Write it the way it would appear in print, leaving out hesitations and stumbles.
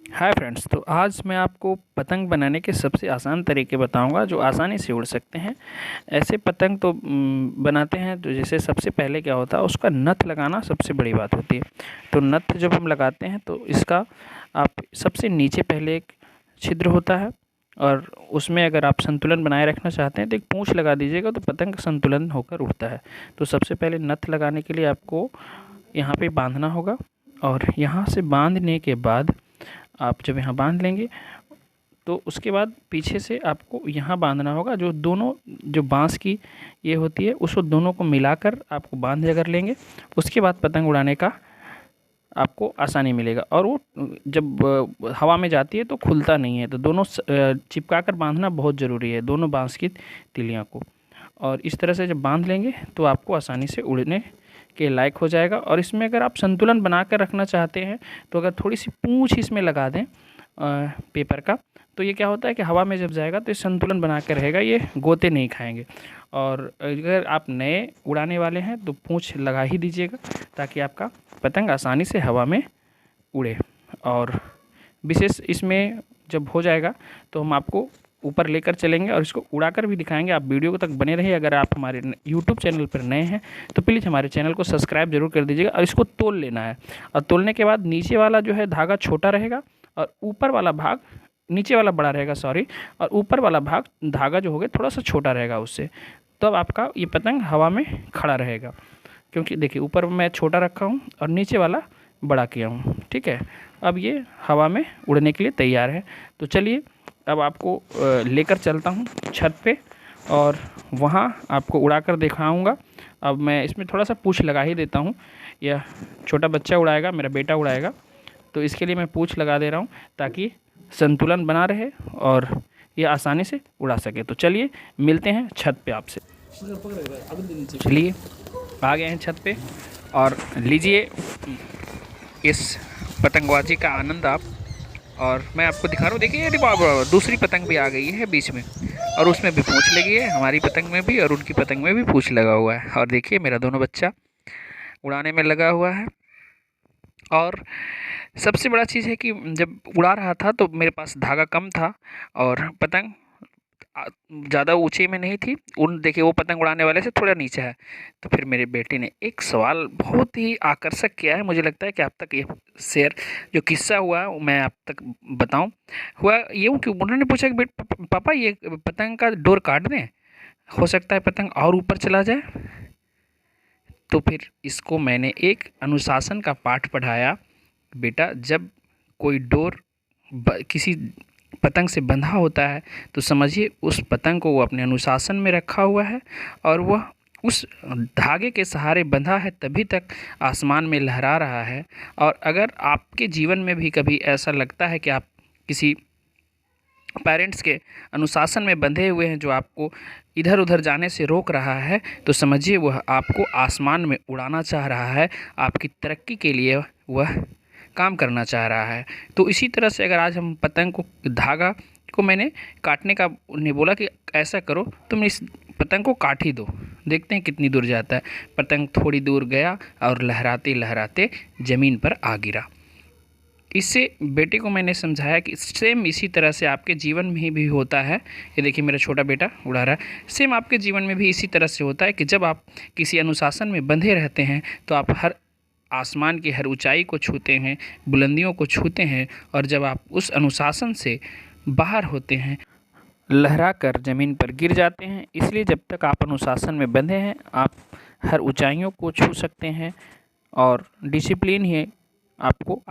Hi friends, तो आज मैं आपको पतंग बनाने के सबसे आसान तरीके बताऊंगा जो आसानी से उड़ सकते हैं। ऐसे पतंग तो बनाते हैं तो जैसे सबसे पहले क्या होता है, उसका नथ लगाना सबसे बड़ी बात होती है। तो नथ जब हम लगाते हैं तो इसका आप सबसे नीचे पहले एक छिद्र होता है और उसमें अगर आप संतुलन बनाए रखना चाहते हैं तो एक पूँछ लगा दीजिएगा तो पतंग संतुलन होकर उड़ता है। तो सबसे पहले नथ लगाने के लिए आपको यहाँ पे बांधना होगा और यहाँ से बांधने के बाद आप जब यहाँ बांध लेंगे तो उसके बाद पीछे से आपको यहाँ बांधना होगा, जो दोनों जो बांस की ये होती है उसको दोनों को मिलाकर आपको बांध कर लेंगे। उसके बाद पतंग उड़ाने का आपको आसानी मिलेगा और वो जब हवा में जाती है तो खुलता नहीं है। तो दोनों चिपका कर बांधना बहुत ज़रूरी है, दोनों बांस की तिलियों को। और इस तरह से जब बांध लेंगे तो आपको आसानी से उड़ने के लायक हो जाएगा। और इसमें अगर आप संतुलन बना कर रखना चाहते हैं तो अगर थोड़ी सी पूँछ इसमें लगा दें पेपर का, तो ये क्या होता है कि हवा में जब जाएगा तो ये संतुलन बना कर रहेगा, ये गोते नहीं खाएंगे। और अगर आप नए उड़ाने वाले हैं तो पूँछ लगा ही दीजिएगा ताकि आपका पतंग आसानी से हवा में उड़े। और विशेष इसमें जब हो जाएगा तो हम आपको ऊपर लेकर चलेंगे और इसको उड़ाकर भी दिखाएंगे। आप वीडियो तक बने रहिए। अगर आप हमारे यूट्यूब चैनल पर नए हैं तो प्लीज़ हमारे चैनल को सब्सक्राइब जरूर कर दीजिएगा। और इसको तोल लेना है और तोलने के बाद नीचे वाला जो है धागा छोटा रहेगा और ऊपर वाला भाग, नीचे वाला बड़ा रहेगा सॉरी, और ऊपर वाला भाग धागा जो होगा थोड़ा सा छोटा रहेगा उससे। तब आपका ये पतंग हवा में खड़ा रहेगा, क्योंकि देखिए ऊपर मैं छोटा रखा हूँ और नीचे वाला बड़ा किया हूँ। ठीक है, अब ये हवा में उड़ने के लिए तैयार है। तो चलिए अब आपको लेकर चलता हूँ छत पे और वहाँ आपको उड़ाकर दिखाऊंगा। अब मैं इसमें थोड़ा सा पूँछ लगा ही देता हूँ। यह छोटा बच्चा उड़ाएगा, मेरा बेटा उड़ाएगा, तो इसके लिए मैं पूँछ लगा दे रहा हूँ ताकि संतुलन बना रहे और ये आसानी से उड़ा सके। तो चलिए मिलते हैं छत पे आपसे। चलिए आ गए हैं छत पे और लीजिए इस पतंगबाजी का आनंद आप। और मैं आपको दिखा रहा हूँ, देखिए अरे बाबा दूसरी पतंग भी आ गई है बीच में और उसमें भी पूँछ लगी है, हमारी पतंग में भी और उनकी पतंग में भी पूँछ लगा हुआ है। और देखिए मेरा दोनों बच्चा उड़ाने में लगा हुआ है। और सबसे बड़ा चीज़ है कि जब उड़ा रहा था तो मेरे पास धागा कम था और पतंग ज़्यादा ऊंचे में नहीं थी। उन देखिए वो पतंग उड़ाने वाले से थोड़ा नीचे है। तो फिर मेरे बेटे ने एक सवाल बहुत ही आकर्षक किया है, मुझे लगता है कि आप तक ये शेयर जो किस्सा हुआ है मैं आप तक बताऊं। हुआ यूँ कि उन्होंने पूछा कि पापा ये पतंग का डोर काट दें, हो सकता है पतंग और ऊपर चला जाए। तो फिर इसको मैंने एक अनुशासन का पाठ पढ़ाया। बेटा जब कोई डोर किसी पतंग से बंधा होता है तो समझिए उस पतंग को वो अपने अनुशासन में रखा हुआ है और वह उस धागे के सहारे बंधा है, तभी तक आसमान में लहरा रहा है। और अगर आपके जीवन में भी कभी ऐसा लगता है कि आप किसी पेरेंट्स के अनुशासन में बंधे हुए हैं जो आपको इधर उधर जाने से रोक रहा है, तो समझिए वह आपको आसमान में उड़ाना चाह रहा है, आपकी तरक्की के लिए वह काम करना चाह रहा है। तो इसी तरह से अगर आज हम पतंग को धागा को मैंने काटने का उन्हें बोला कि ऐसा करो तुम इस पतंग को काट ही दो, देखते हैं कितनी दूर जाता है। पतंग थोड़ी दूर गया और लहराते लहराते ज़मीन पर आ गिरा। इससे बेटे को मैंने समझाया कि सेम इसी तरह से आपके जीवन में भी होता है। ये देखिए मेरा छोटा बेटा उड़ा रहा है। सेम आपके जीवन में भी इसी तरह से होता है कि जब आप किसी अनुशासन में बंधे रहते हैं तो आप हर आसमान की हर ऊंचाई को छूते हैं, बुलंदियों को छूते हैं। और जब आप उस अनुशासन से बाहर होते हैं, लहरा कर ज़मीन पर गिर जाते हैं। इसलिए जब तक आप अनुशासन में बंधे हैं आप हर ऊंचाइयों को छू सकते हैं और डिसिप्लिन ही आपको